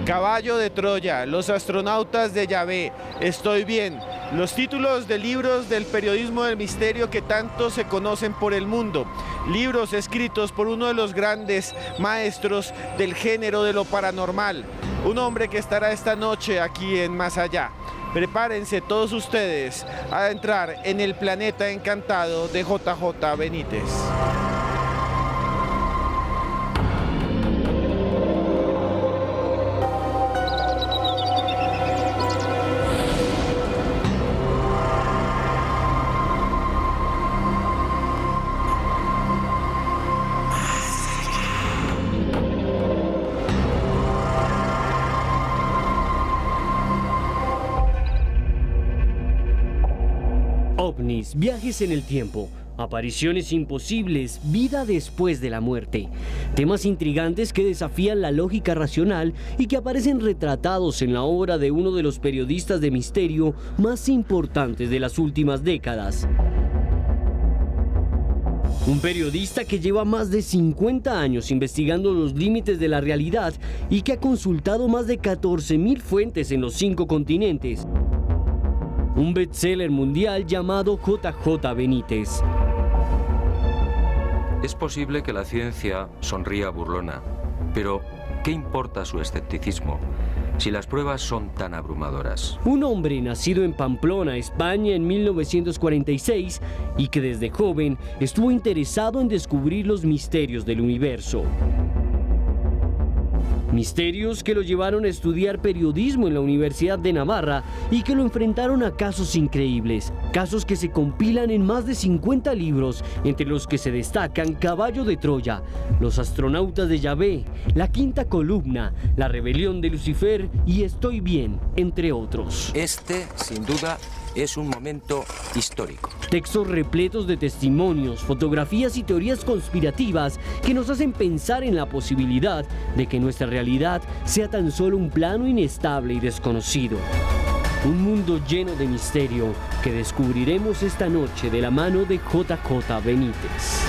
Caballo de Troya, Los astronautas de Yahvé, Estoy bien, los títulos de libros del periodismo del misterio que tanto se conocen por el mundo, libros escritos por uno de los grandes maestros del género de lo paranormal, un hombre que estará esta noche aquí en Más Allá. Prepárense todos ustedes a entrar en el planeta encantado de JJ Benítez. OVNIs, viajes en el tiempo, apariciones imposibles, vida después de la muerte. Temas intrigantes que desafían la lógica racional y que aparecen retratados en la obra de uno de los periodistas de misterio más importantes de las últimas décadas. Un periodista que lleva más de 50 años investigando los límites de la realidad y que ha consultado más de 14.000 fuentes en los 5 continentes. Un bestseller mundial llamado JJ Benítez. Es posible que la ciencia sonría burlona, pero ¿qué importa su escepticismo si las pruebas son tan abrumadoras? Un hombre nacido en Pamplona, España, en 1946 y que desde joven estuvo interesado en descubrir los misterios del universo. Misterios que lo llevaron a estudiar periodismo en la Universidad de Navarra y que lo enfrentaron a casos increíbles, casos que se compilan en más de 50 libros, entre los que se destacan Caballo de Troya, Los astronautas de Yahvé, La quinta columna, La rebelión de Lucifer y Estoy bien, entre otros. Este, sin duda, es un momento histórico. Textos repletos de testimonios, fotografías y teorías conspirativas que nos hacen pensar en la posibilidad de que nuestra realidad sea tan solo un plano inestable y desconocido. Un mundo lleno de misterio que descubriremos esta noche de la mano de JJ Benítez.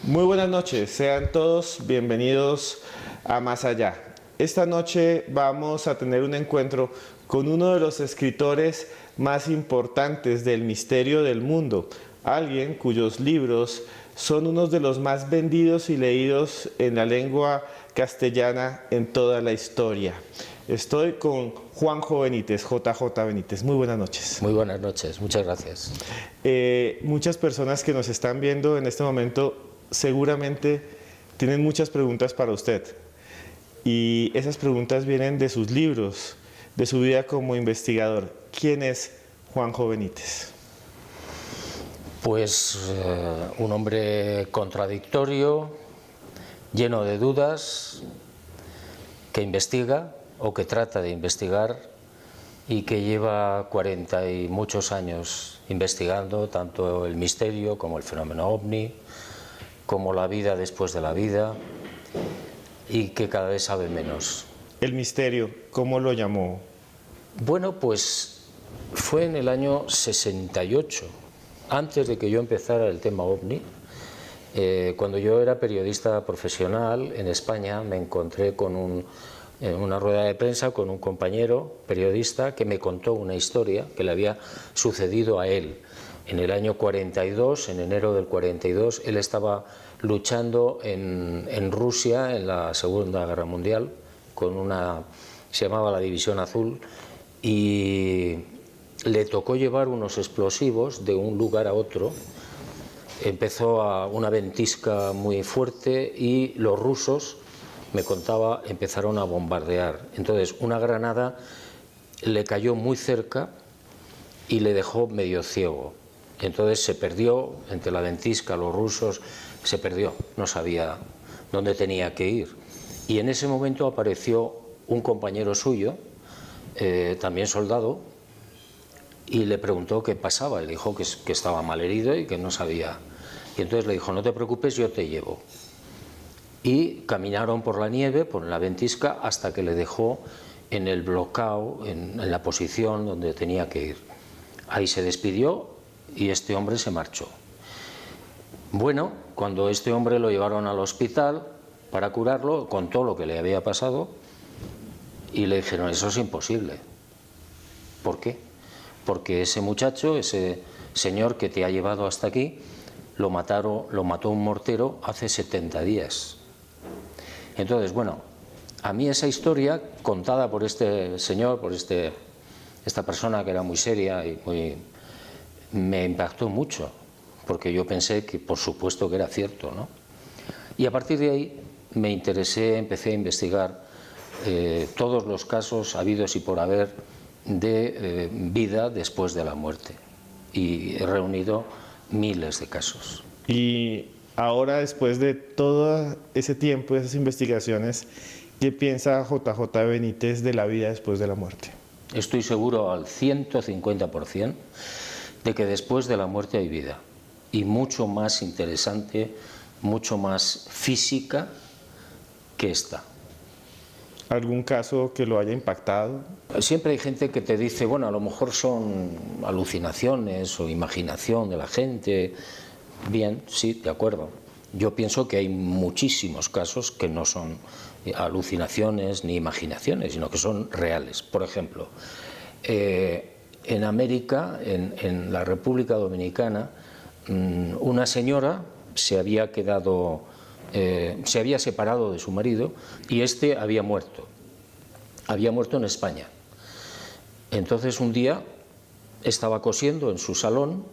Muy buenas noches, sean todos bienvenidos a Más Allá. Esta noche vamos a tener un encuentro con uno de los escritores más importantes del misterio del mundo, alguien cuyos libros son unos de los más vendidos y leídos en la lengua castellana en toda la historia. Estoy con Juanjo Benítez, JJ Benítez. Muy buenas noches. Muy buenas noches, muchas gracias. Muchas personas que nos están viendo en este momento seguramente tienen muchas preguntas para usted. Y esas preguntas vienen de sus libros, de su vida como investigador. ¿Quién es Juanjo Benítez? Pues un hombre contradictorio, lleno de dudas, que investiga o que trata de investigar y que lleva 40 y muchos años investigando tanto el misterio como el fenómeno ovni, como la vida después de la vida, y que cada vez sabe menos. El misterio, ¿cómo lo llamó? Bueno, pues fue en el año 68, antes de que yo empezara el tema ovni. Cuando yo era periodista profesional en España, me encontré en una rueda de prensa con un compañero periodista que me contó una historia que le había sucedido a él. En el año 42, en enero del 42, él estaba luchando en Rusia en la Segunda Guerra Mundial se llamaba la División Azul, y le tocó llevar unos explosivos de un lugar a otro. Empezó una ventisca muy fuerte y los rusos, me contaba, empezaron a bombardear. Entonces una granada le cayó muy cerca y le dejó medio ciego. Entonces se perdió entre la ventisca, los rusos, se perdió, no sabía dónde tenía que ir. Y en ese momento apareció un compañero suyo, también soldado, y le preguntó qué pasaba. Le dijo que estaba malherido y que no sabía. Y entonces le dijo: no te preocupes, yo te llevo. Y caminaron por la nieve, por la ventisca, hasta que le dejó en el bloqueo, en la posición donde tenía que ir. Ahí se despidió y este hombre se marchó. Bueno, cuando este hombre lo llevaron al hospital para curarlo, contó lo que le había pasado y le dijeron, eso es imposible. ¿Por qué? Porque ese muchacho, ese señor que te ha llevado hasta aquí, lo mató un mortero hace 70 días. Entonces, bueno, a mí esa historia contada por este señor, por esta persona que era muy seria y me impactó mucho, porque yo pensé que por supuesto que era cierto, ¿no? Y a partir de ahí me interesé, empecé a investigar todos los casos habidos y por haber de vida después de la muerte, y he reunido miles de casos. Y ahora, después de todo ese tiempo, esas investigaciones, ¿qué piensa JJ Benítez de la vida después de la muerte? Estoy seguro al 150% de que después de la muerte hay vida, y mucho más interesante, mucho más física que esta. ¿Algún caso que lo haya impactado? Siempre hay gente que te dice, bueno, a lo mejor son alucinaciones o imaginación de la gente. Bien, sí, de acuerdo. Yo pienso que hay muchísimos casos que no son alucinaciones ni imaginaciones, sino que son reales. Por ejemplo, en América, en la República Dominicana, una señora se había separado de su marido y este había muerto en España. Entonces un día estaba cosiendo en su salón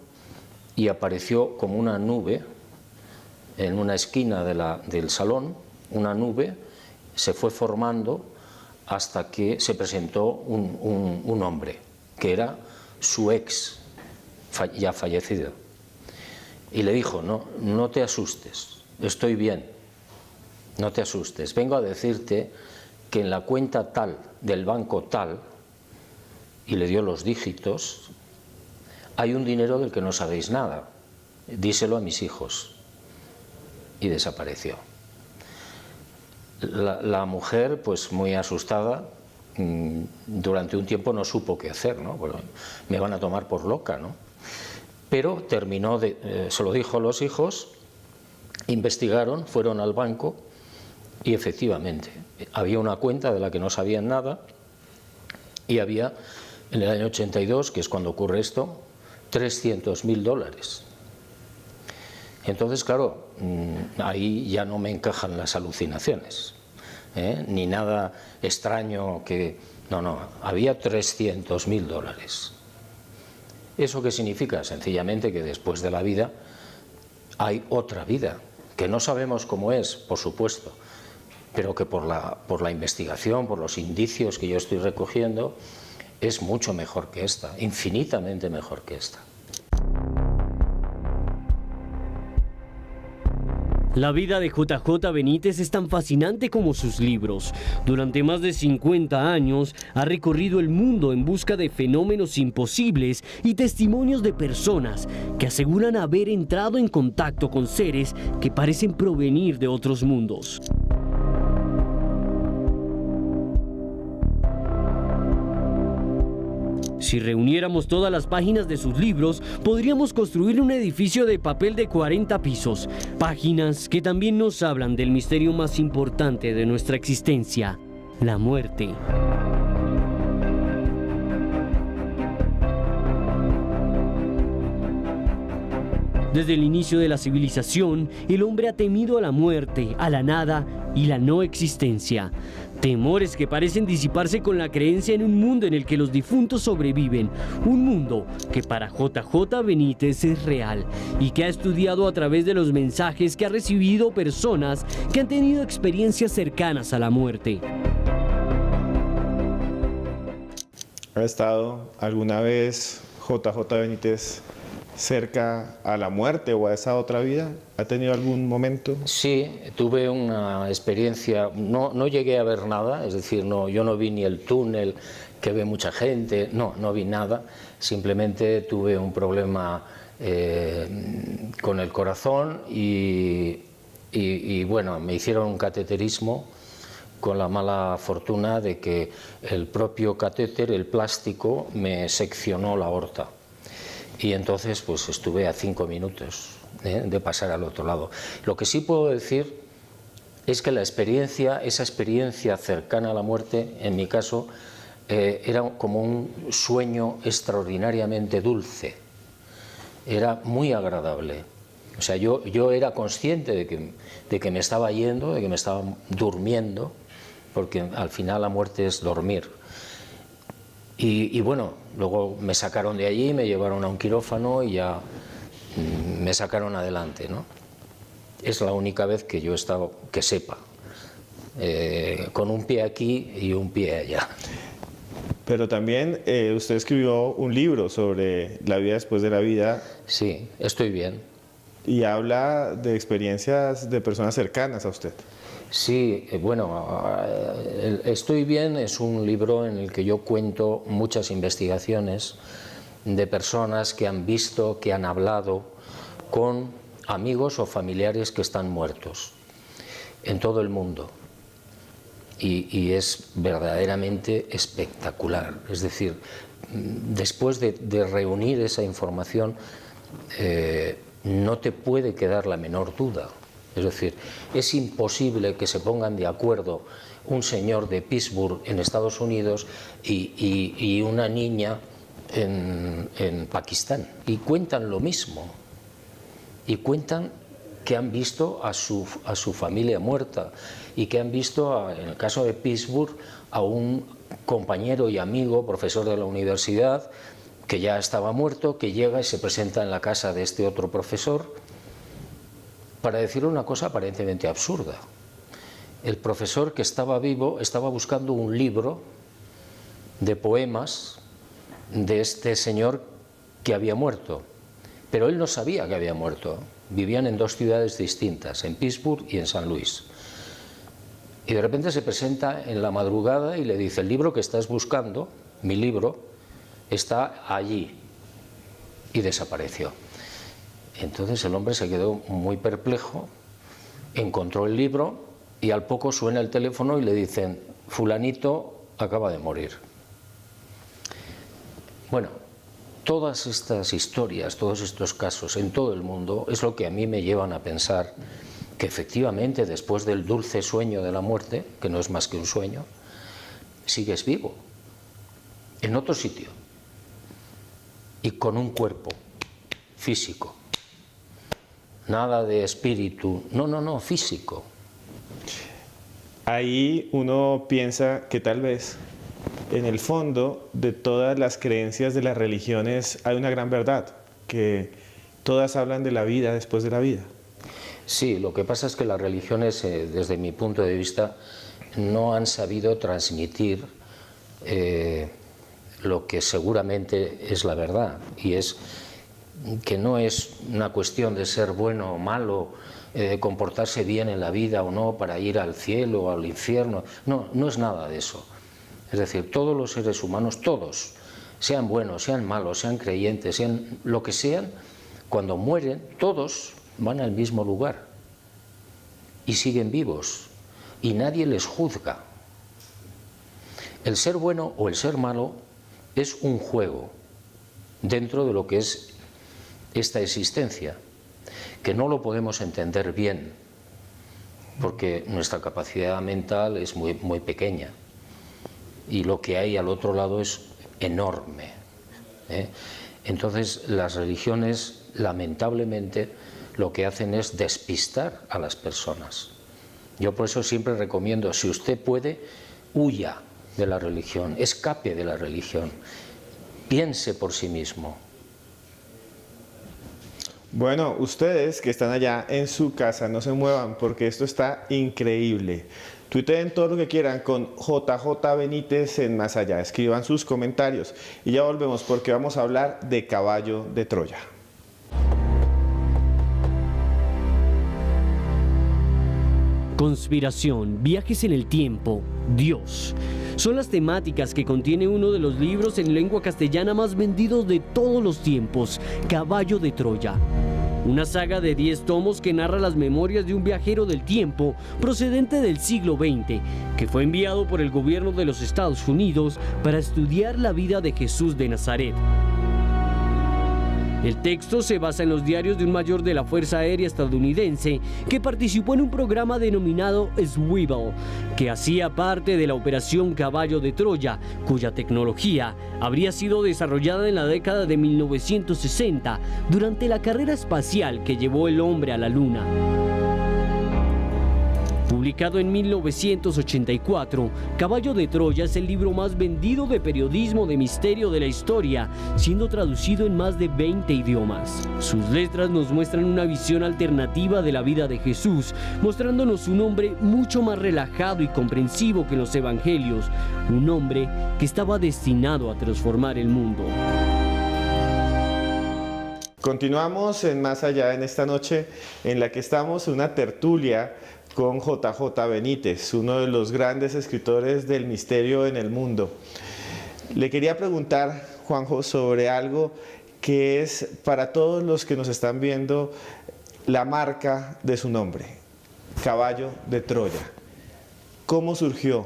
y apareció como una nube en una esquina del salón, una nube se fue formando hasta que se presentó un hombre, que era su ex, ya fallecido. Y le dijo, no te asustes, estoy bien, no te asustes, vengo a decirte que en la cuenta tal, del banco tal, y le dio los dígitos, hay un dinero del que no sabéis nada, díselo a mis hijos. Y desapareció. La mujer, pues muy asustada, durante un tiempo no supo qué hacer, ¿no? Bueno, me van a tomar por loca, ¿no? Pero terminó se lo dijo a los hijos, investigaron, fueron al banco y efectivamente había una cuenta de la que no sabían nada y había en el año 82, que es cuando ocurre esto, $300.000. Entonces, claro, ahí ya no me encajan las alucinaciones, ni nada extraño que... No, había $300.000. ¿Eso qué significa? Sencillamente que después de la vida hay otra vida, que no sabemos cómo es, por supuesto, pero que por la investigación, por los indicios que yo estoy recogiendo, es mucho mejor que esta, infinitamente mejor que esta. La vida de JJ Benítez es tan fascinante como sus libros. Durante más de 50 años ha recorrido el mundo en busca de fenómenos imposibles y testimonios de personas que aseguran haber entrado en contacto con seres que parecen provenir de otros mundos. Si reuniéramos todas las páginas de sus libros, podríamos construir un edificio de papel de 40 pisos. Páginas que también nos hablan del misterio más importante de nuestra existencia, la muerte. Desde el inicio de la civilización, el hombre ha temido a la muerte, a la nada y la no existencia. Temores que parecen disiparse con la creencia en un mundo en el que los difuntos sobreviven. Un mundo que para JJ Benítez es real y que ha estudiado a través de los mensajes que ha recibido personas que han tenido experiencias cercanas a la muerte. ¿Ha estado alguna vez JJ Benítez cerca a la muerte o a esa otra vida? ¿Ha tenido algún momento? Sí, tuve una experiencia, no llegué a ver nada, es decir, yo no vi ni el túnel que ve mucha gente, no vi nada, simplemente tuve un problema con el corazón y bueno, me hicieron un cateterismo con la mala fortuna de que el propio catéter, el plástico, me seccionó la aorta. Y entonces pues estuve a 5 minutos de pasar al otro lado. Lo que sí puedo decir es que esa experiencia cercana a la muerte, en mi caso, era como un sueño extraordinariamente dulce, era muy agradable. O sea, yo era consciente de que me estaba yendo, de que me estaba durmiendo, porque al final la muerte es dormir. Y bueno, luego me sacaron de allí, me llevaron a un quirófano y ya me sacaron adelante, ¿no? Es la única vez que yo he estado, que sepa, con un pie aquí y un pie allá. Pero también usted escribió un libro sobre la vida después de la vida. Sí, estoy bien. Y habla de experiencias de personas cercanas a usted. Sí, bueno, Estoy bien es un libro en el que yo cuento muchas investigaciones de personas que han visto, que han hablado con amigos o familiares que están muertos en todo el mundo. Y es verdaderamente espectacular. Es decir, después de reunir esa información, no te puede quedar la menor duda. Es decir, es imposible que se pongan de acuerdo un señor de Pittsburgh en Estados Unidos y una niña en Pakistán. Y cuentan lo mismo. Y cuentan que han visto a su familia muerta y que han visto, en el caso de Pittsburgh, a un compañero y amigo, profesor de la universidad, que ya estaba muerto, que llega y se presenta en la casa de este otro profesor para decirle una cosa aparentemente absurda. El profesor, que estaba vivo, estaba buscando un libro de poemas de este señor que había muerto, pero él no sabía que había muerto. Vivían en dos ciudades distintas, en Pittsburgh y en San Luis. Y de repente se presenta en la madrugada y le dice: el libro que estás buscando, mi libro, está allí. Y desapareció. Entonces el hombre se quedó muy perplejo, encontró el libro y al poco suena el teléfono y le dicen: fulanito acaba de morir. Bueno, todas estas historias, todos estos casos en todo el mundo es lo que a mí me llevan a pensar que efectivamente después del dulce sueño de la muerte, que no es más que un sueño, sigues vivo, en otro sitio y con un cuerpo físico. Nada de espíritu, no, físico. Ahí uno piensa que tal vez en el fondo de todas las creencias de las religiones hay una gran verdad, que todas hablan de la vida después de la vida. Sí, lo que pasa es que las religiones, desde mi punto de vista, no han sabido transmitir lo que seguramente es la verdad, y es que no es una cuestión de ser bueno o malo, de comportarse bien en la vida o no para ir al cielo o al infierno. No es nada de eso. Es decir, todos los seres humanos, todos, sean buenos, sean malos, sean creyentes, sean lo que sean, cuando mueren, todos van al mismo lugar y siguen vivos y nadie les juzga. El ser bueno o el ser malo es un juego dentro de lo que es esta existencia, que no lo podemos entender bien porque nuestra capacidad mental es muy pequeña y lo que hay al otro lado es enorme, ¿eh? Entonces las religiones, lamentablemente, lo que hacen es despistar a las personas. Yo por eso siempre recomiendo, si usted puede, huya de la religión, escape de la religión, piense por sí mismo. Bueno, ustedes que están allá en su casa, no se muevan porque esto está increíble. Tuiteen todo lo que quieran con JJ Benítez en Más Allá. Escriban sus comentarios y ya volvemos porque vamos a hablar de Caballo de Troya. Conspiración, viajes en el tiempo, Dios. Son las temáticas que contiene uno de los libros en lengua castellana más vendidos de todos los tiempos, Caballo de Troya. Una saga de 10 tomos que narra las memorias de un viajero del tiempo procedente del siglo XX, que fue enviado por el gobierno de los Estados Unidos para estudiar la vida de Jesús de Nazaret. El texto se basa en los diarios de un mayor de la Fuerza Aérea estadounidense que participó en un programa denominado Swivel, que hacía parte de la Operación Caballo de Troya, cuya tecnología habría sido desarrollada en la década de 1960 durante la carrera espacial que llevó el hombre a la Luna. Publicado en 1984, Caballo de Troya es el libro más vendido de periodismo de misterio de la historia, siendo traducido en más de 20 idiomas. Sus letras nos muestran una visión alternativa de la vida de Jesús, mostrándonos un hombre mucho más relajado y comprensivo que en los evangelios, un hombre que estaba destinado a transformar el mundo. Continuamos en Más Allá en esta noche en la que estamos en una tertulia con JJ Benítez, uno de los grandes escritores del misterio en el mundo. Le quería preguntar, Juanjo, sobre algo que es para todos los que nos están viendo la marca de su nombre, Caballo de Troya. ¿Cómo surgió?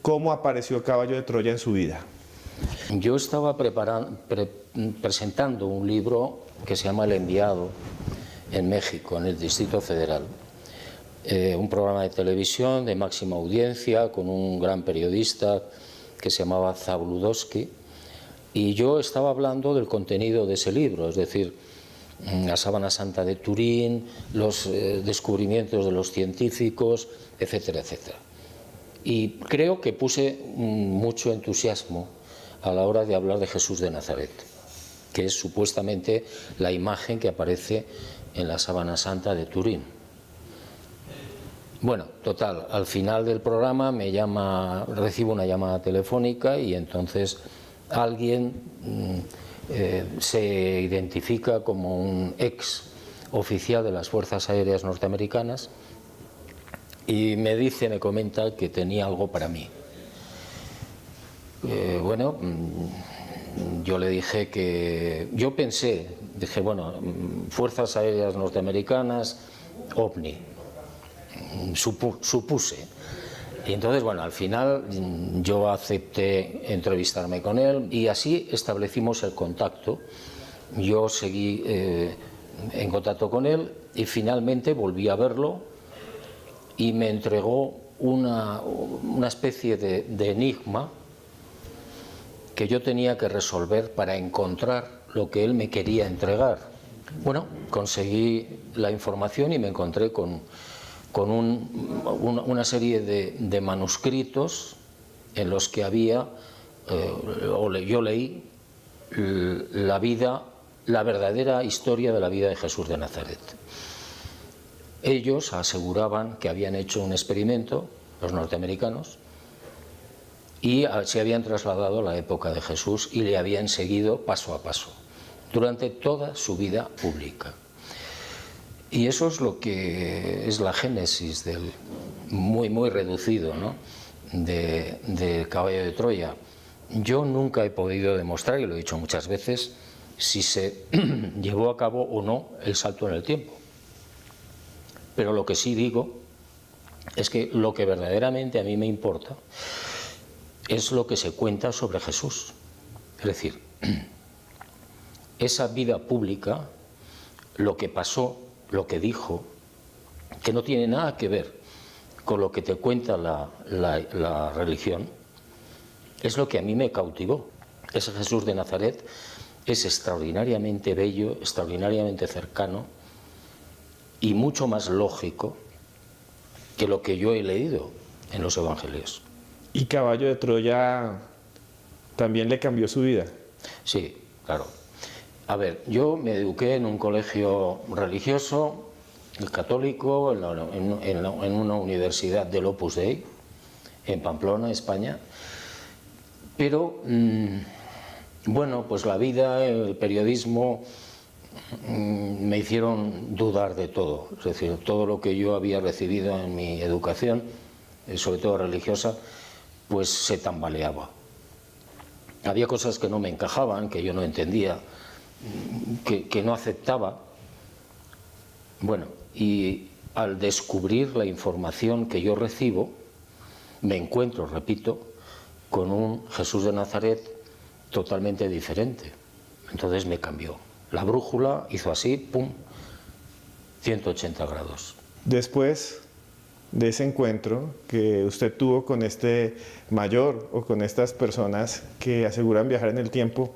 ¿Cómo apareció Caballo de Troya en su vida? Yo estaba presentando un libro que se llama El Enviado en México, en el Distrito Federal. Un programa de televisión de máxima audiencia con un gran periodista que se llamaba Zabludovsky, y yo estaba hablando del contenido de ese libro, es decir, la sábana santa de Turín, los descubrimientos de los científicos, etcétera, etcétera. Y creo que puse mucho entusiasmo a la hora de hablar de Jesús de Nazaret, que es supuestamente la imagen que aparece en la sábana santa de Turín. Bueno, total, al final del programa recibo una llamada telefónica y entonces alguien se identifica como un ex oficial de las Fuerzas Aéreas norteamericanas y me comenta que tenía algo para mí. Bueno, yo le dije que... dije, bueno, Fuerzas Aéreas norteamericanas, OVNI. Supuse. Y entonces, bueno, al final yo acepté entrevistarme con él y así establecimos el contacto. Yo seguí en contacto con él y finalmente volví a verlo y me entregó una especie de enigma que yo tenía que resolver para encontrar lo que él me quería entregar. Bueno, conseguí la información y me encontré con una serie de manuscritos en los que había, yo leí la verdadera historia de la vida de Jesús de Nazaret. Ellos aseguraban que habían hecho un experimento, los norteamericanos, y se habían trasladado a la época de Jesús y le habían seguido paso a paso durante toda su vida pública. Y eso es lo que es la génesis del muy reducido, ¿no?, de Caballo de Troya. Yo nunca he podido demostrar, y lo he dicho muchas veces, si se llevó a cabo o no el salto en el tiempo. Pero lo que sí digo es que lo que verdaderamente a mí me importa es lo que se cuenta sobre Jesús. Es decir, esa vida pública, lo que pasó, lo que dijo, que no tiene nada que ver con lo que te cuenta la religión, es lo que a mí me cautivó. Ese Jesús de Nazaret es extraordinariamente bello, extraordinariamente cercano y mucho más lógico que lo que yo he leído en los evangelios. ¿Y Caballo de Troya también le cambió su vida? Sí, claro. A ver, yo me eduqué en un colegio religioso, el católico, en una universidad del Opus Dei, en Pamplona, España, pero, bueno, pues la vida, el periodismo, me hicieron dudar de todo. Es decir, todo lo que yo había recibido en mi educación, sobre todo religiosa, pues se tambaleaba. Había cosas que no me encajaban, que yo no entendía, que no aceptaba. Bueno, y al descubrir la información que yo recibo, me encuentro, repito, con un Jesús de Nazaret totalmente diferente. Entonces me cambió la brújula hizo así, pum, 180 grados. Después de ese encuentro que usted tuvo con este mayor o con estas personas que aseguran viajar en el tiempo,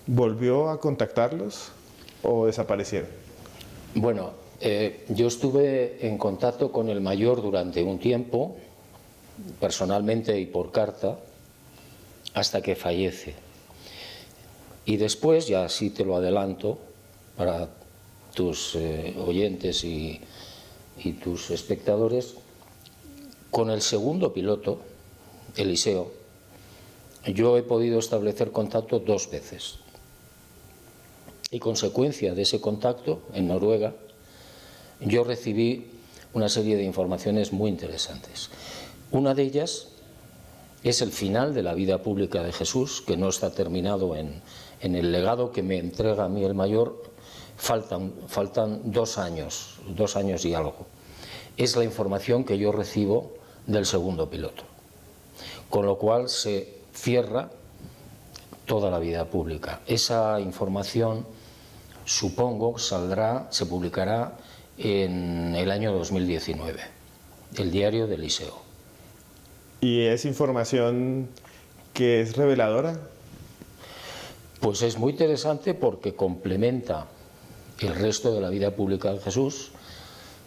¿volvió a contactarlos o desaparecieron? Bueno, yo estuve en contacto con el mayor durante un tiempo, personalmente y por carta, hasta que fallece. Y después, ya así te lo adelanto para tus oyentes y tus espectadores, con el segundo piloto, Eliseo, yo he podido establecer contacto 2 veces. Y consecuencia de ese contacto, en Noruega, yo recibí una serie de informaciones muy interesantes. Una de ellas es el final de la vida pública de Jesús, que no está terminado en el legado que me entrega a mí el mayor. Faltan 2 años, 2 años y algo. Es la información que yo recibo del segundo piloto. Con lo cual se cierra toda la vida pública. Esa información, supongo, se publicará en el año 2019, el diario de Eliseo. ¿Y es información que es reveladora? Pues es muy interesante porque complementa el resto de la vida pública de Jesús.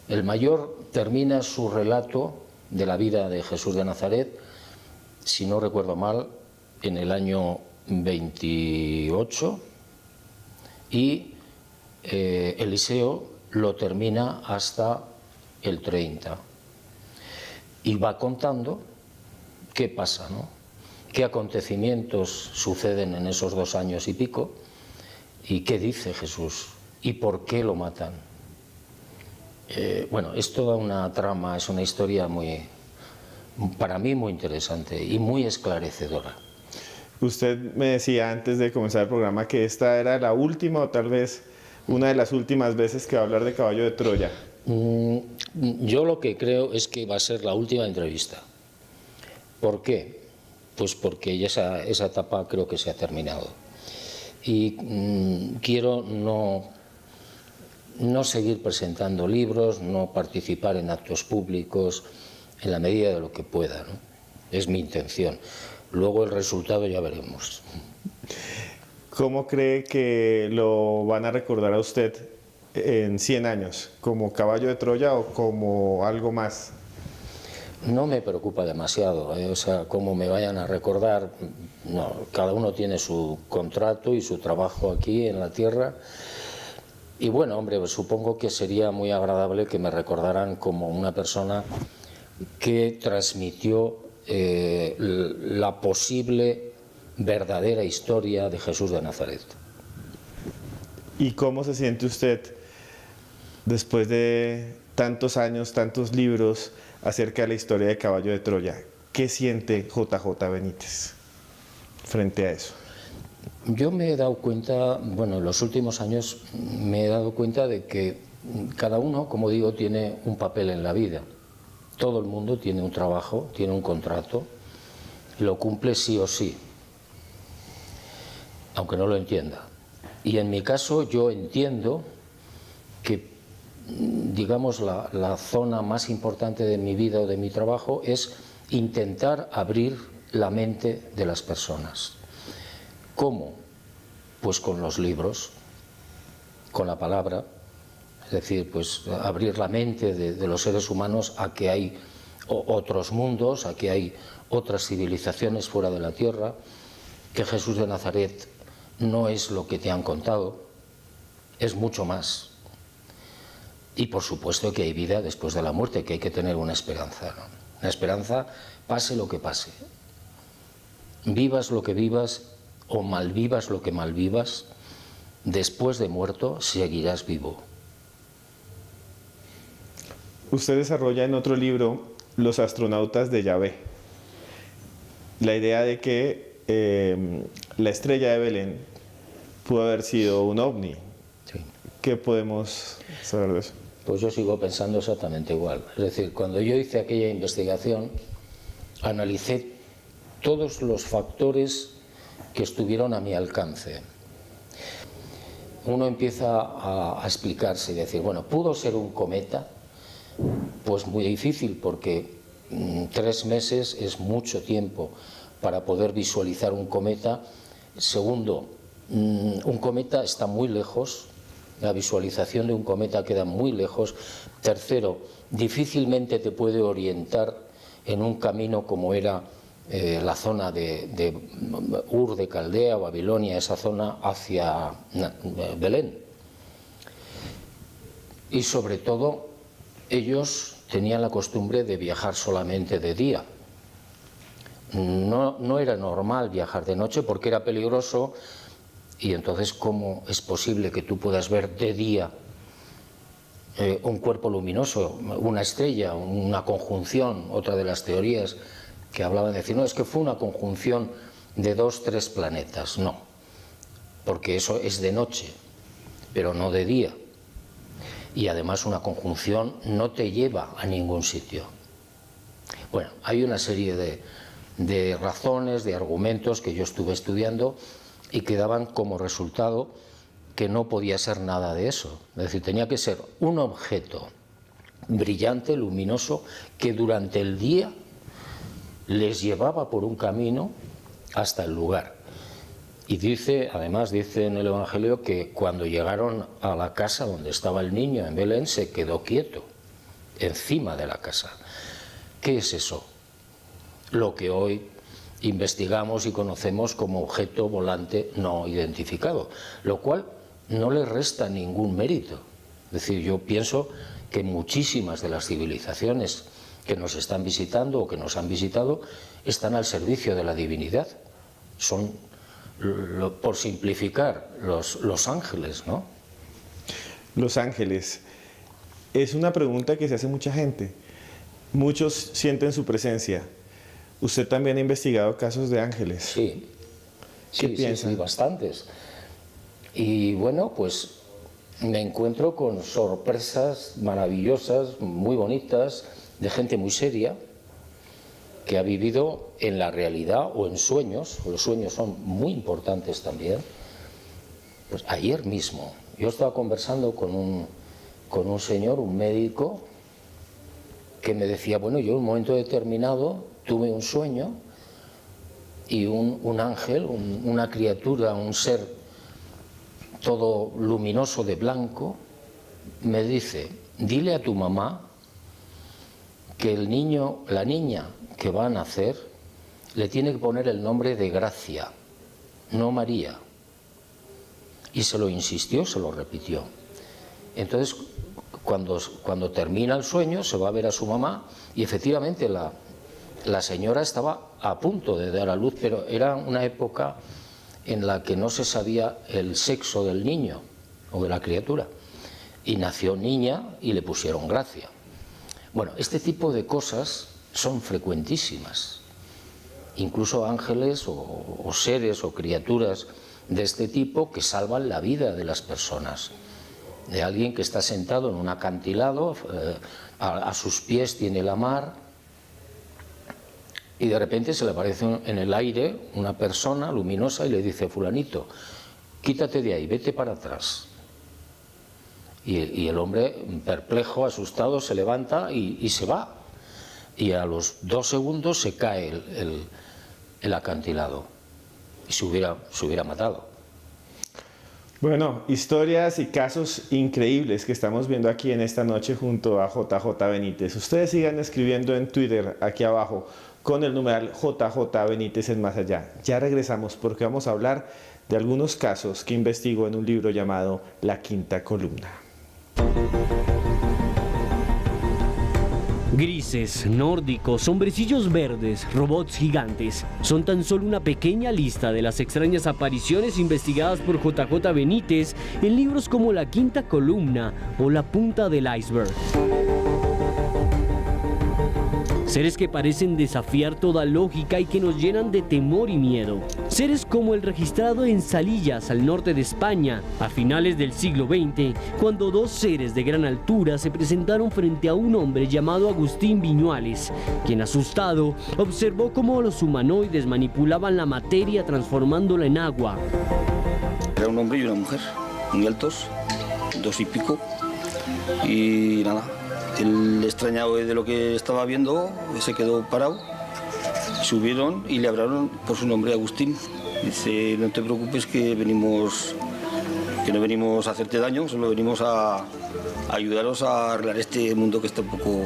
El mayor termina su relato de la vida de Jesús de Nazaret, si no recuerdo mal, en el año 28, y Eliseo lo termina hasta el 30. Y va contando qué pasa, ¿no? Qué acontecimientos suceden en esos 2 años y pico, y qué dice Jesús, y por qué lo matan. Bueno, es toda una trama, es una historia para mí muy interesante y muy esclarecedora. Usted me decía antes de comenzar el programa que esta era la última o tal vez una de las últimas veces que va a hablar de Caballo de Troya. Yo lo que creo es que va a ser la última entrevista. ¿Por qué? Pues porque ya esa etapa creo que se ha terminado. Y quiero no seguir presentando libros, no participar en actos públicos en la medida de lo que pueda, ¿no? Es mi intención. Luego el resultado ya veremos. ¿Cómo cree que lo van a recordar a usted en 100 años? ¿Como Caballo de Troya o como algo más? No me preocupa demasiado, o sea, cómo me vayan a recordar. No, cada uno tiene su contrato y su trabajo aquí en la tierra. Y bueno, hombre, pues supongo que sería muy agradable que me recordaran como una persona que transmitió la posible verdadera historia de Jesús de Nazaret. ¿Y cómo se siente usted después de tantos años, tantos libros acerca de la historia de Caballo de Troya? ¿Qué siente JJ Benítez frente a eso? Yo me he dado cuenta, bueno, en los últimos años me he dado cuenta de que cada uno, como digo, tiene un papel en la vida. Todo el mundo tiene un trabajo, tiene un contrato, lo cumple sí o sí, aunque no lo entienda. Y en mi caso yo entiendo que, digamos, la zona más importante de mi vida o de mi trabajo es intentar abrir la mente de las personas. ¿Cómo? Pues con los libros, con la palabra, es decir, pues abrir la mente de los seres humanos a que hay otros mundos, a que hay otras civilizaciones fuera de la tierra, que Jesús de Nazaret no es lo que te han contado, es mucho más. Y por supuesto que hay vida después de la muerte, que hay que tener una esperanza, ¿no? Una esperanza, pase lo que pase. Vivas lo que vivas o malvivas lo que malvivas, después de muerto seguirás vivo. Usted desarrolla en otro libro Los astronautas de Yahvé. La idea de que la estrella de Belén pudo haber sido un ovni. Sí. ¿Qué podemos saber de eso? Pues yo sigo pensando exactamente igual. Es decir, cuando yo hice aquella investigación, analicé todos los factores que estuvieron a mi alcance. uno empieza a explicarse y decir, bueno, ¿pudo ser un cometa? Pues muy difícil, porque 3 meses es mucho tiempo para poder visualizar un cometa. Segundo, un cometa está muy lejos, la visualización de un cometa queda muy lejos. Tercero, difícilmente te puede orientar en un camino como era la zona de Ur de Caldea, Babilonia, esa zona hacia Belén. Y sobre todo, ellos tenían la costumbre de viajar solamente de día. No era normal viajar de noche porque era peligroso, y entonces ¿cómo es posible que tú puedas ver de día un cuerpo luminoso, una estrella, una conjunción? Otra de las teorías que hablaban de decir, no, es que fue una conjunción de 2, 3 planetas. No, porque eso es de noche, pero no de día. Y además una conjunción no te lleva a ningún sitio. Bueno, hay una serie de razones, de argumentos que yo estuve estudiando y que daban como resultado que no podía ser nada de eso. Es decir, tenía que ser un objeto brillante, luminoso, que durante el día les llevaba por un camino hasta el lugar. Y además dice en el Evangelio que cuando llegaron a la casa donde estaba el niño en Belén, se quedó quieto, encima de la casa. ¿Qué es eso? Lo que hoy investigamos y conocemos como objeto volante no identificado, lo cual no le resta ningún mérito. Es decir, yo pienso que muchísimas de las civilizaciones que nos están visitando o que nos han visitado están al servicio de la divinidad. Son, por simplificar, los ángeles, ¿no? Los ángeles. Es una pregunta que se hace mucha gente. Muchos sienten su presencia. ¿Usted también ha investigado casos de ángeles? Sí. ¿Qué piensa? Sí, bastantes. Y bueno, pues me encuentro con sorpresas maravillosas, muy bonitas, de gente muy seria, que ha vivido en la realidad o en sueños. Los sueños son muy importantes también. Pues ayer mismo yo estaba conversando con un señor, un médico, que me decía, bueno, yo en un momento determinado tuve un sueño y un ángel, una criatura, un ser todo luminoso de blanco, me dice, dile a tu mamá que el niño, la niña que va a nacer, le tiene que poner el nombre de Gracia, no María. Y se lo insistió, se lo repitió. Entonces, cuando termina el sueño, se va a ver a su mamá y efectivamente la señora estaba a punto de dar a luz, pero era una época en la que no se sabía el sexo del niño o de la criatura. Y nació niña y le pusieron Gracia. Bueno, este tipo de cosas son frecuentísimas. Incluso ángeles o seres o criaturas de este tipo que salvan la vida de las personas. De alguien que está sentado en un acantilado, a sus pies tiene la mar, y de repente se le aparece en el aire una persona luminosa y le dice, fulanito, quítate de ahí, vete para atrás. Y el hombre, perplejo, asustado, se levanta y se va. Y a los 2 segundos se cae el acantilado y se hubiera matado. Bueno, historias y casos increíbles que estamos viendo aquí en esta noche junto a JJ Benítez. Ustedes sigan escribiendo en Twitter, aquí abajo, con el numeral JJ Benítez en Más Allá. Ya regresamos porque vamos a hablar de algunos casos que investigó en un libro llamado La Quinta Columna. Grises, nórdicos, hombrecillos verdes, robots gigantes. Son tan solo una pequeña lista de las extrañas apariciones investigadas por JJ Benítez en libros como La Quinta Columna o La Punta del Iceberg. Seres que parecen desafiar toda lógica y que nos llenan de temor y miedo. Seres como el registrado en Salillas, al norte de España, a finales del siglo XX, cuando 2 seres de gran altura se presentaron frente a un hombre llamado Agustín Viñuales, quien asustado observó cómo los humanoides manipulaban la materia transformándola en agua. Era un hombre y una mujer. muy altos, 2 y pico, y nada, él extrañado de lo que estaba viendo, se quedó parado, subieron y le hablaron por su nombre, Agustín. Dice, no te preocupes que no venimos a hacerte daño, solo venimos a ayudaros a arreglar este mundo que está un poco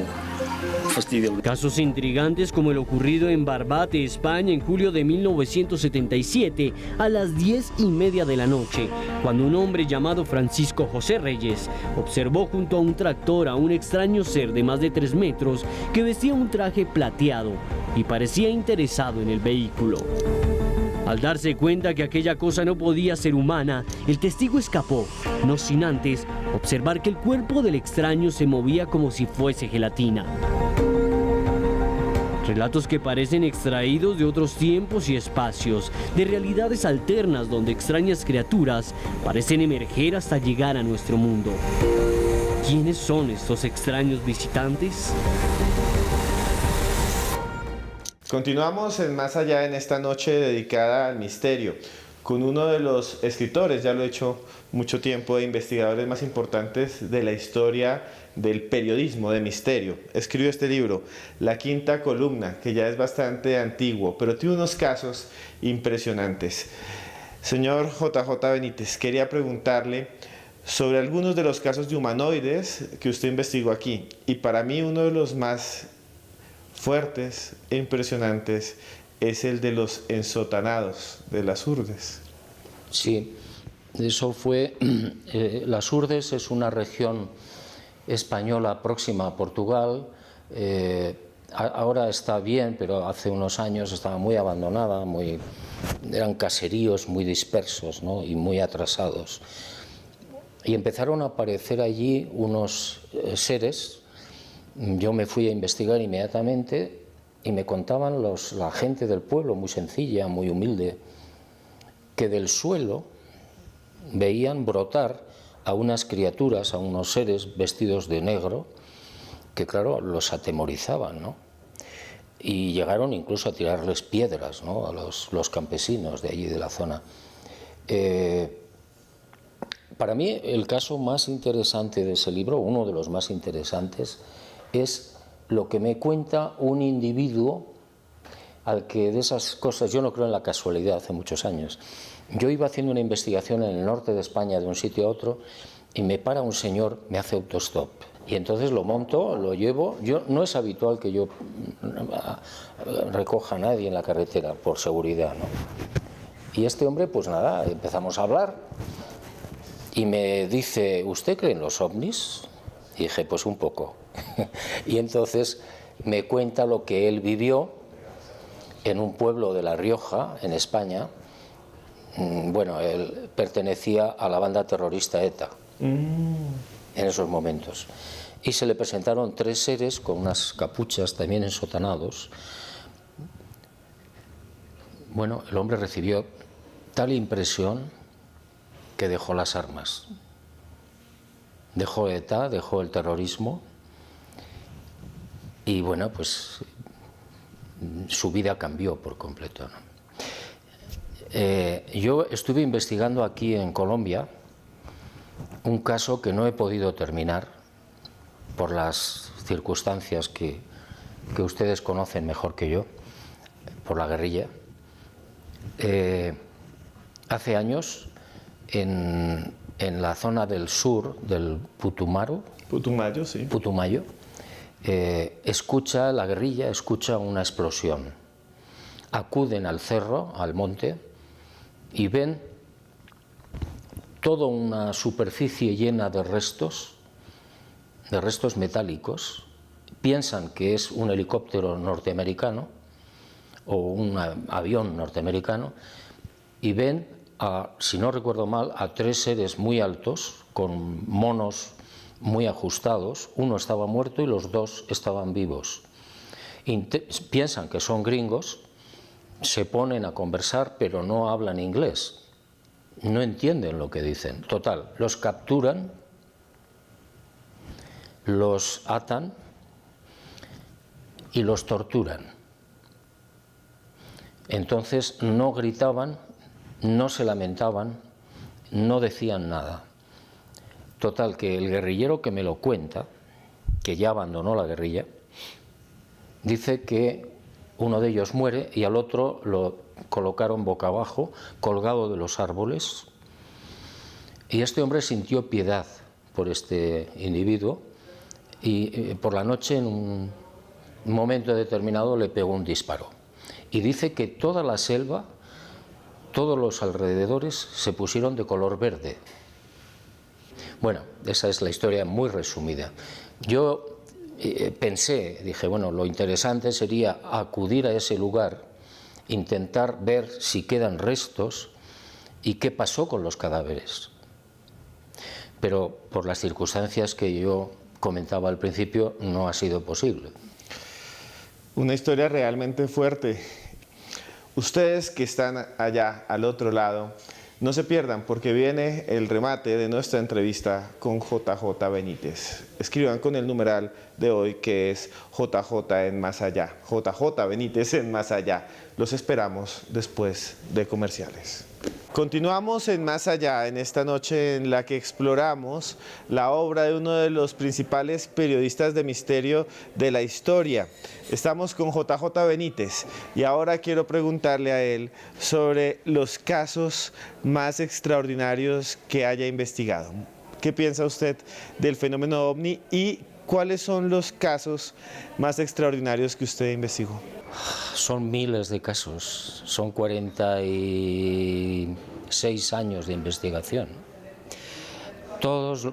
fastidiado. Casos intrigantes como el ocurrido en Barbate, España, en julio de 1977, a las 10:30 de la noche, cuando un hombre llamado Francisco José Reyes observó junto a un tractor a un extraño ser de más de 3 metros que vestía un traje plateado y parecía interesado en el vehículo. Al darse cuenta que aquella cosa no podía ser humana, el testigo escapó, no sin antes observar que el cuerpo del extraño se movía como si fuese gelatina. Relatos que parecen extraídos de otros tiempos y espacios, de realidades alternas donde extrañas criaturas parecen emerger hasta llegar a nuestro mundo. ¿Quiénes son estos extraños visitantes? Continuamos en Más Allá en esta noche dedicada al misterio, con uno de los escritores, ya lo he hecho mucho tiempo, de investigadores más importantes de la historia del periodismo de misterio. Escribió este libro, La Quinta Columna, que ya es bastante antiguo, pero tiene unos casos impresionantes. Señor JJ Benítez, quería preguntarle sobre algunos de los casos de humanoides que usted investigó aquí, y para mí uno de los más fuertes e impresionantes es el de los ensotanados de las Urdes. Sí, eso fue. Las Urdes es una región española próxima a Portugal. Ahora está bien, pero hace unos años estaba muy abandonada, eran caseríos muy dispersos, ¿no? Y muy atrasados. Y empezaron a aparecer allí unos seres. Yo me fui a investigar inmediatamente y me contaban la gente del pueblo, muy sencilla, muy humilde, que del suelo veían brotar a unas criaturas, a unos seres vestidos de negro, que claro, los atemorizaban, ¿no? Y llegaron incluso a tirarles piedras, ¿no? A los campesinos de allí, de la zona. Para mí el caso más interesante de ese libro, uno de los más interesantes, es lo que me cuenta un individuo al que de esas cosas, yo no creo en la casualidad, hace muchos años. Yo iba haciendo una investigación en el norte de España de un sitio a otro y me para un señor, me hace autostop. Y entonces lo monto, lo llevo. No es habitual que yo recoja a nadie en la carretera por seguridad, ¿no? Y este hombre, pues nada, empezamos a hablar y me dice, ¿usted cree en los ovnis? Y dije, pues un poco. Y entonces me cuenta lo que él vivió en un pueblo de La Rioja, en España. Bueno, él pertenecía a la banda terrorista ETA en esos momentos. Y se le presentaron 3 seres con unas capuchas también ensotanados. Bueno, el hombre recibió tal impresión que dejó las armas. Dejó ETA, dejó el terrorismo y bueno, pues su vida cambió por completo, ¿no? Yo estuve investigando aquí en Colombia un caso que no he podido terminar por las circunstancias que ustedes conocen mejor que yo, por la guerrilla. Hace años, en la zona del sur del Putumayo, sí. Putumayo, la guerrilla escucha una explosión. Acuden al cerro, al monte, y ven toda una superficie llena de restos metálicos. Piensan que es un helicóptero norteamericano o un avión norteamericano y ven, si no recuerdo mal, a 3 seres muy altos con monos muy ajustados. Uno estaba muerto y los 2 estaban vivos. Piensan que son gringos, se ponen a conversar, pero no hablan inglés, no entienden lo que dicen. Total, los capturan, los atan y los torturan. Entonces no gritaban, no se lamentaban, no decían nada. Total, que el guerrillero que me lo cuenta, que ya abandonó la guerrilla, dice que uno de ellos muere y al otro lo colocaron boca abajo, colgado de los árboles, y este hombre sintió piedad por este individuo y por la noche, en un momento determinado, le pegó un disparo. Y dice que toda la selva, todos los alrededores, se pusieron de color verde. Bueno, esa es la historia muy resumida. Yo dije, bueno, lo interesante sería acudir a ese lugar, intentar ver si quedan restos y qué pasó con los cadáveres. Pero por las circunstancias que yo comentaba al principio, no ha sido posible. Una historia realmente fuerte. Ustedes que están allá, al otro lado, no se pierdan porque viene el remate de nuestra entrevista con JJ Benítez. Escriban con el numeral de hoy que es JJ en Más Allá. JJ Benítez en Más Allá. Los esperamos después de comerciales. Continuamos en Más Allá, en esta noche en la que exploramos la obra de uno de los principales periodistas de misterio de la historia. Estamos con JJ Benítez y ahora quiero preguntarle a él sobre los casos más extraordinarios que haya investigado. ¿Qué piensa usted del fenómeno OVNI y cuáles son los casos más extraordinarios que usted investigó? Son miles de casos, son 46 años de investigación.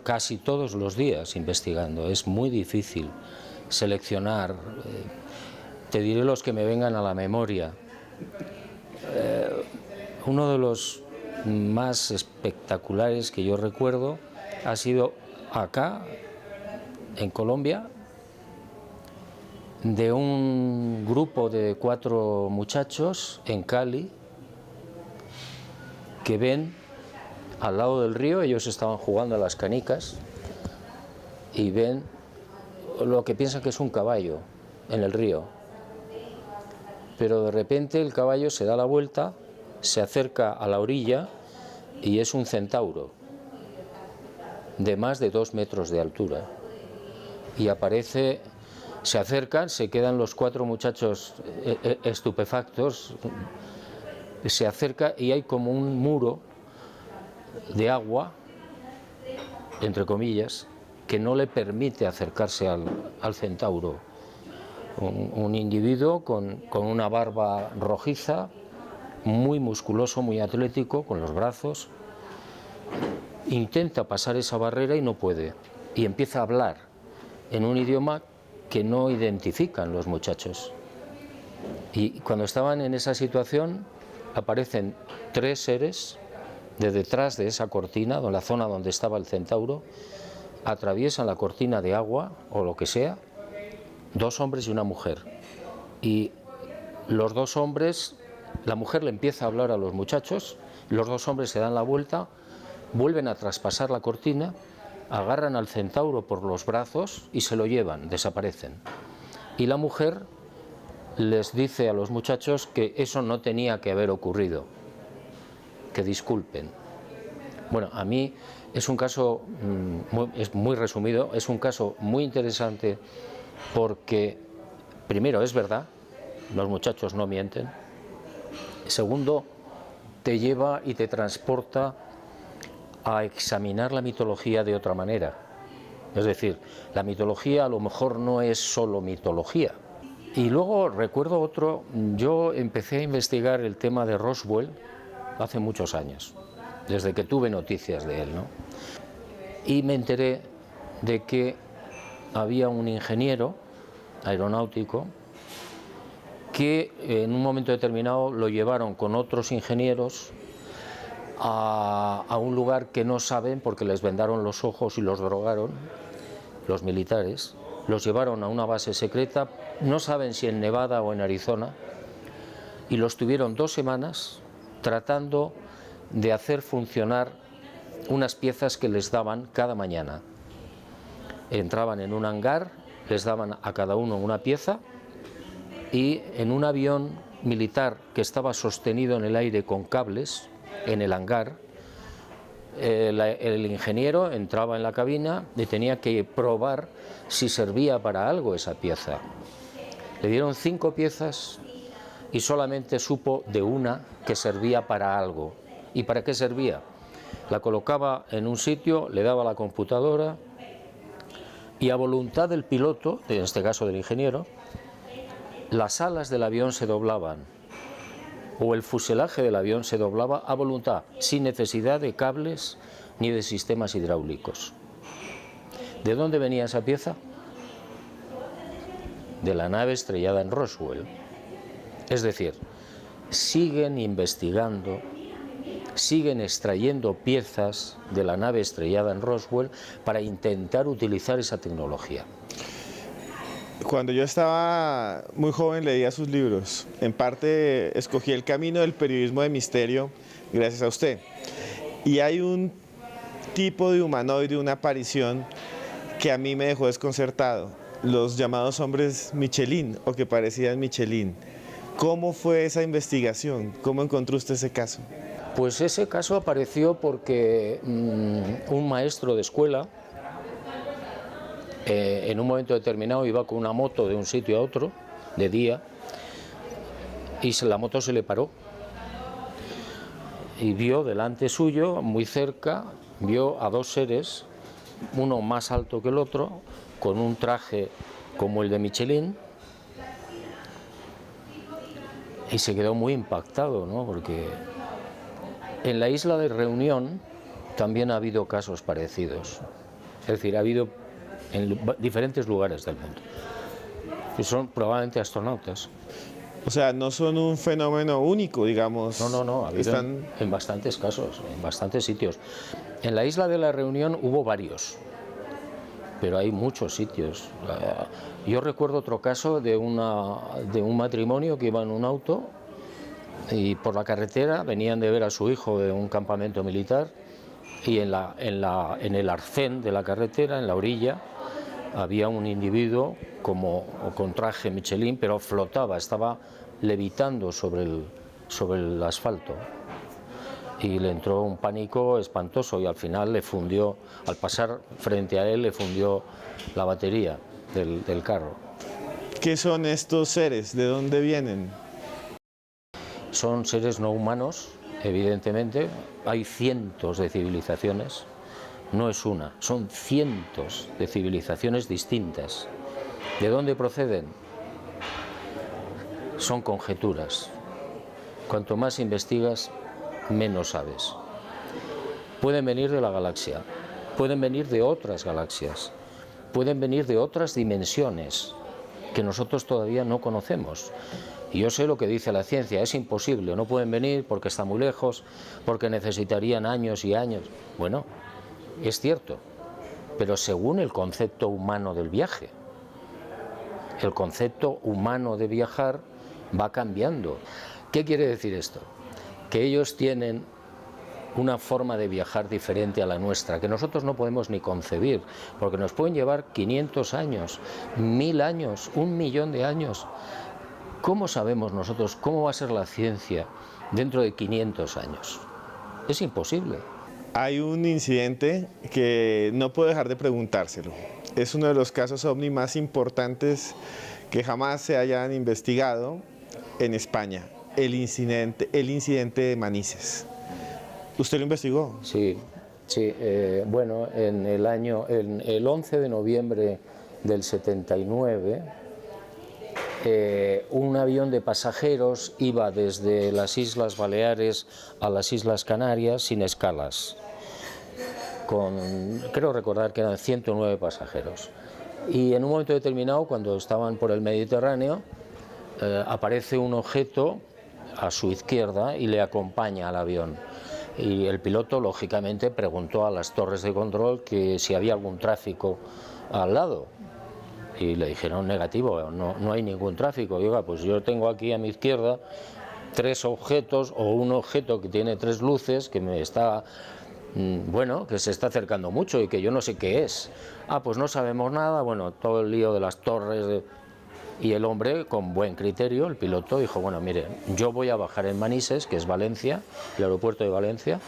Casi todos los días investigando. Es muy difícil seleccionar. Te diré los que me vengan a la memoria. Uno de los más espectaculares que yo recuerdo ha sido acá, en Colombia, de un grupo de 4 muchachos en Cali que ven al lado del río, ellos estaban jugando a las canicas y ven lo que piensan que es un caballo en el río, pero de repente el caballo se da la vuelta, se acerca a la orilla y es un centauro de más de 2 metros de altura y aparece. Se acercan, se quedan los 4 muchachos estupefactos, se acerca y hay como un muro de agua, entre comillas, que no le permite acercarse al centauro. Un individuo con una barba rojiza, muy musculoso, muy atlético, con los brazos, intenta pasar esa barrera y no puede, y empieza a hablar en un idioma que no identifican los muchachos. Y cuando estaban en esa situación aparecen 3 seres de detrás de esa cortina, de la zona donde estaba el centauro, atraviesan la cortina de agua o lo que sea, 2 hombres y una mujer. Y los 2 hombres, la mujer le empieza a hablar a los muchachos, los 2 hombres se dan la vuelta, vuelven a traspasar la cortina, agarran al centauro por los brazos y se lo llevan, desaparecen. Y la mujer les dice a los muchachos que eso no tenía que haber ocurrido, que disculpen. Bueno, a mí es un caso, es muy resumido, es un caso muy interesante porque, primero, es verdad, los muchachos no mienten. Segundo, te lleva y te transporta a examinar la mitología de otra manera. Es decir, la mitología a lo mejor no es solo mitología. Y luego recuerdo otro, yo empecé a investigar el tema de Roswell hace muchos años, desde que tuve noticias de él, ¿no? Y me enteré de que había un ingeniero aeronáutico que en un momento determinado lo llevaron con otros ingenieros a un lugar que no saben porque les vendaron los ojos y los drogaron, los militares, los llevaron a una base secreta, no saben si en Nevada o en Arizona, y los tuvieron 2 semanas tratando de hacer funcionar unas piezas que les daban cada mañana. Entraban en un hangar, les daban a cada uno una pieza y en un avión militar que estaba sostenido en el aire con cables, en el hangar, el ingeniero entraba en la cabina y tenía que probar si servía para algo esa pieza. Le dieron 5 piezas y solamente supo de una que servía para algo. ¿Y para qué servía? La colocaba en un sitio, le daba la computadora y a voluntad del piloto, en este caso del ingeniero, las alas del avión se doblaban o el fuselaje del avión se doblaba a voluntad, sin necesidad de cables ni de sistemas hidráulicos. ¿De dónde venía esa pieza? De la nave estrellada en Roswell. Es decir, siguen investigando, siguen extrayendo piezas de la nave estrellada en Roswell para intentar utilizar esa tecnología. Cuando yo estaba muy joven leía sus libros. En parte escogí el camino del periodismo de misterio gracias a usted. Y hay un tipo de humanoide, una aparición que a mí me dejó desconcertado. Los llamados hombres Michelin o que parecían Michelin. ¿Cómo fue esa investigación? ¿Cómo encontró usted ese caso? Pues ese caso apareció porque un maestro de escuela en un momento determinado iba con una moto de un sitio a otro, de día, y la moto se le paró. Y vio delante suyo, muy cerca, vio a 2 seres, uno más alto que el otro, con un traje como el de Michelin, y se quedó muy impactado, ¿no? Porque en la isla de Reunión también ha habido casos parecidos. Es decir, ha habido en diferentes lugares del mundo. Y son probablemente astronautas. O sea, no son un fenómeno único, digamos. No, ha habido en bastantes casos, en bastantes sitios. En la isla de la Reunión hubo varios, pero hay muchos sitios. Yo recuerdo otro caso de un matrimonio que iba en un auto y por la carretera venían de ver a su hijo de un campamento militar y en el arcén de la carretera, en la orilla, había un individuo con traje Michelin, pero flotaba, estaba levitando sobre el asfalto. Y le entró un pánico espantoso y al final le fundió, al pasar frente a él, le fundió la batería del carro. ¿Qué son estos seres? ¿De dónde vienen? Son seres no humanos, evidentemente. Hay cientos de civilizaciones. No es una, son cientos de civilizaciones distintas. ¿De dónde proceden? Son conjeturas. Cuanto más investigas, menos sabes. Pueden venir de la galaxia, pueden venir de otras galaxias, pueden venir de otras dimensiones que nosotros todavía no conocemos. Y yo sé lo que dice la ciencia, es imposible, no pueden venir porque están muy lejos, porque necesitarían años y años. Bueno, es cierto, pero según el concepto humano del viaje. El concepto humano de viajar va cambiando. ¿Qué quiere decir esto? Que ellos tienen una forma de viajar diferente a la nuestra, que nosotros no podemos ni concebir, porque nos pueden llevar 500 años, 1000 años, 1.000.000 de años. ¿Cómo sabemos nosotros cómo va a ser la ciencia dentro de 500 años? Es imposible. Hay un incidente que no puedo dejar de preguntárselo. Es uno de los casos OVNI más importantes que jamás se hayan investigado en España. El incidente de Manises. ¿Usted lo investigó? Sí. Bueno, en el 11 de noviembre del 79, un avión de pasajeros iba desde las Islas Baleares a las Islas Canarias sin escalas. Creo recordar que eran 109 pasajeros. Y en un momento determinado, cuando estaban por el Mediterráneo, aparece un objeto a su izquierda y le acompaña al avión. Y el piloto, lógicamente, preguntó a las torres de control que si había algún tráfico al lado. Y le dijeron negativo, no hay ningún tráfico. Y oiga, pues yo tengo aquí a mi izquierda 3 objetos o un objeto que tiene 3 luces que me está... Bueno, que se está acercando mucho y que yo no sé qué es. Pues no sabemos nada, bueno, todo el lío de las torres. Y el hombre, con buen criterio, el piloto, dijo, bueno, mire, yo voy a bajar en Manises, que es Valencia, el aeropuerto de Valencia,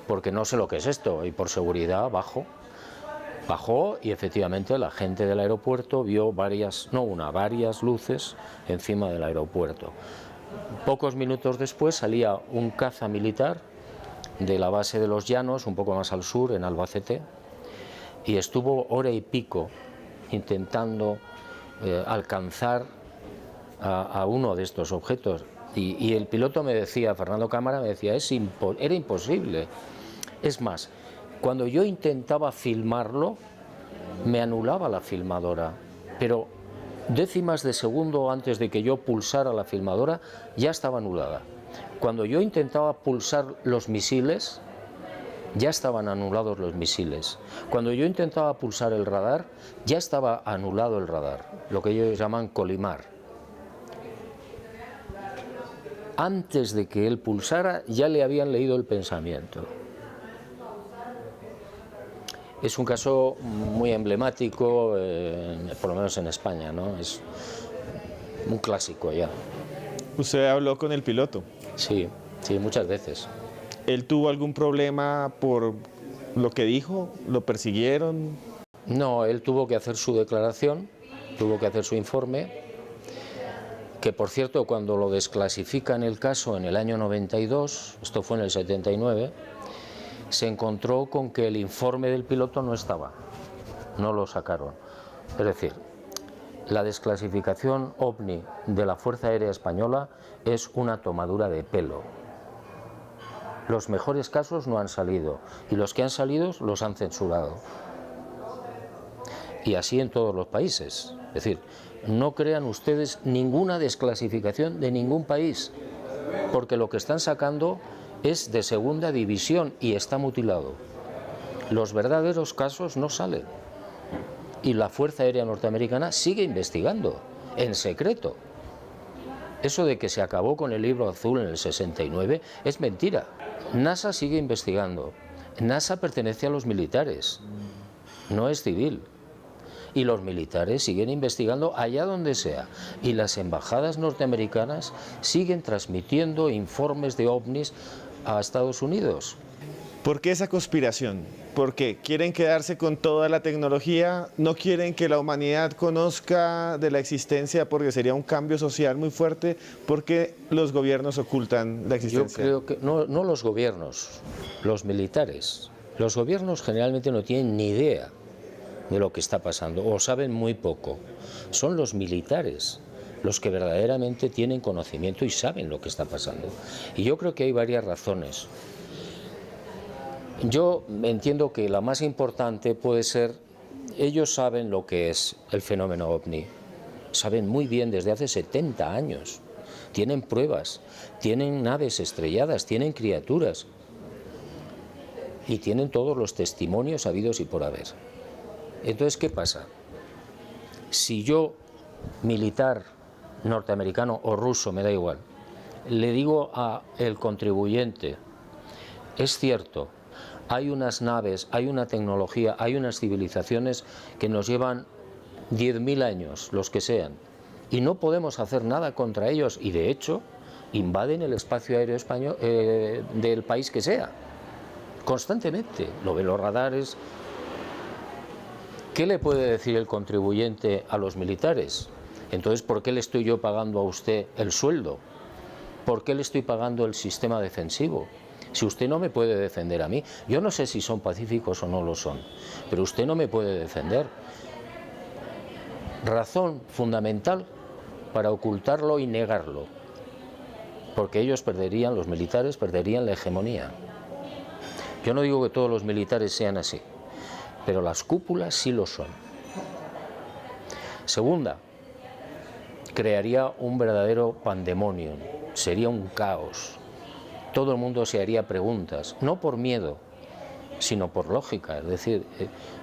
porque no sé lo que es esto, y por seguridad bajo. Bajó y efectivamente la gente del aeropuerto vio varias luces encima del aeropuerto. Pocos minutos después salía un caza militar de la base de los Llanos, un poco más al sur, en Albacete, y estuvo hora y pico intentando alcanzar a uno de estos objetos. Y el piloto me decía, Fernando Cámara me decía, era imposible. Es más, cuando yo intentaba filmarlo, me anulaba la filmadora, pero décimas de segundo antes de que yo pulsara la filmadora, ya estaba anulada. Cuando yo intentaba pulsar los misiles, ya estaban anulados los misiles. Cuando yo intentaba pulsar el radar, ya estaba anulado el radar, lo que ellos llaman colimar. Antes de que él pulsara, ya le habían leído el pensamiento. Es un caso muy emblemático, por lo menos en España, ¿no? Es un clásico ya. ¿Usted habló con el piloto? Sí, sí, muchas veces. ¿Él tuvo algún problema por lo que dijo? ¿Lo persiguieron? No, él tuvo que hacer su declaración, tuvo que hacer su informe, que por cierto cuando lo desclasifican el caso en el año 92, esto fue en el 79, se encontró con que el informe del piloto no estaba, no lo sacaron. Es decir, la desclasificación OVNI de la Fuerza Aérea Española es una tomadura de pelo. Los mejores casos no han salido y los que han salido los han censurado. Y así en todos los países. Es decir, no crean ustedes ninguna desclasificación de ningún país, porque lo que están sacando es de segunda división y está mutilado. Los verdaderos casos no salen. Y la Fuerza Aérea Norteamericana sigue investigando, en secreto. Eso de que se acabó con el libro azul en el 69 es mentira. NASA sigue investigando. NASA pertenece a los militares, no es civil. Y los militares siguen investigando allá donde sea. Y las embajadas norteamericanas siguen transmitiendo informes de ovnis a Estados Unidos. ¿Por qué esa conspiración? ¿Por qué? ¿Quieren quedarse con toda la tecnología? ¿No quieren que la humanidad conozca de la existencia porque sería un cambio social muy fuerte? ¿Por qué los gobiernos ocultan la existencia? Yo creo que no los gobiernos, los militares. Los gobiernos generalmente no tienen ni idea de lo que está pasando o saben muy poco. Son los militares los que verdaderamente tienen conocimiento y saben lo que está pasando. Y yo creo que hay varias razones. Yo entiendo que la más importante puede ser, ellos saben lo que es el fenómeno OVNI, saben muy bien desde hace 70 años, tienen pruebas, tienen naves estrelladas, tienen criaturas y tienen todos los testimonios habidos y por haber. Entonces, ¿qué pasa? Si yo, militar norteamericano o ruso, me da igual, le digo al contribuyente, es cierto, hay unas naves, hay una tecnología, hay unas civilizaciones que nos llevan 10.000 años, los que sean, y no podemos hacer nada contra ellos, y de hecho invaden el espacio aéreo español, del país que sea, constantemente, lo ven los radares. ¿Qué le puede decir el contribuyente a los militares? Entonces, ¿por qué le estoy yo pagando a usted el sueldo? ¿Por qué le estoy pagando el sistema defensivo? Si usted no me puede defender a mí, yo no sé si son pacíficos o no lo son, pero usted no me puede defender. Razón fundamental para ocultarlo y negarlo, porque ellos perderían, los militares perderían la hegemonía. Yo no digo que todos los militares sean así, pero las cúpulas sí lo son. Segunda, crearía un verdadero pandemonium, sería un caos. Todo el mundo se haría preguntas, no por miedo, sino por lógica. Es decir,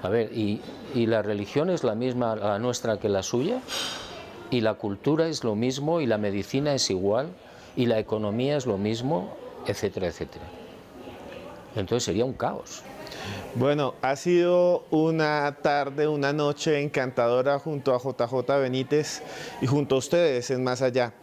a ver, ¿y la religión es la misma la nuestra que la suya? ¿Y la cultura es lo mismo? ¿Y la medicina es igual? ¿Y la economía es lo mismo? Etcétera, etcétera. Entonces sería un caos. Bueno, ha sido una tarde, una noche encantadora junto a JJ Benítez y junto a ustedes en Más Allá.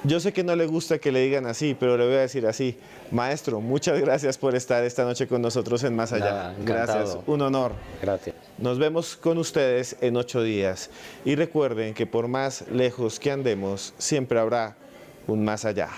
Yo sé que no le gusta que le digan así, pero le voy a decir así. Maestro, muchas gracias por estar esta noche con nosotros en Más Allá. Nada, encantado. Gracias, un honor. Gracias. Nos vemos con ustedes en 8 días. Y recuerden que por más lejos que andemos, siempre habrá un más allá.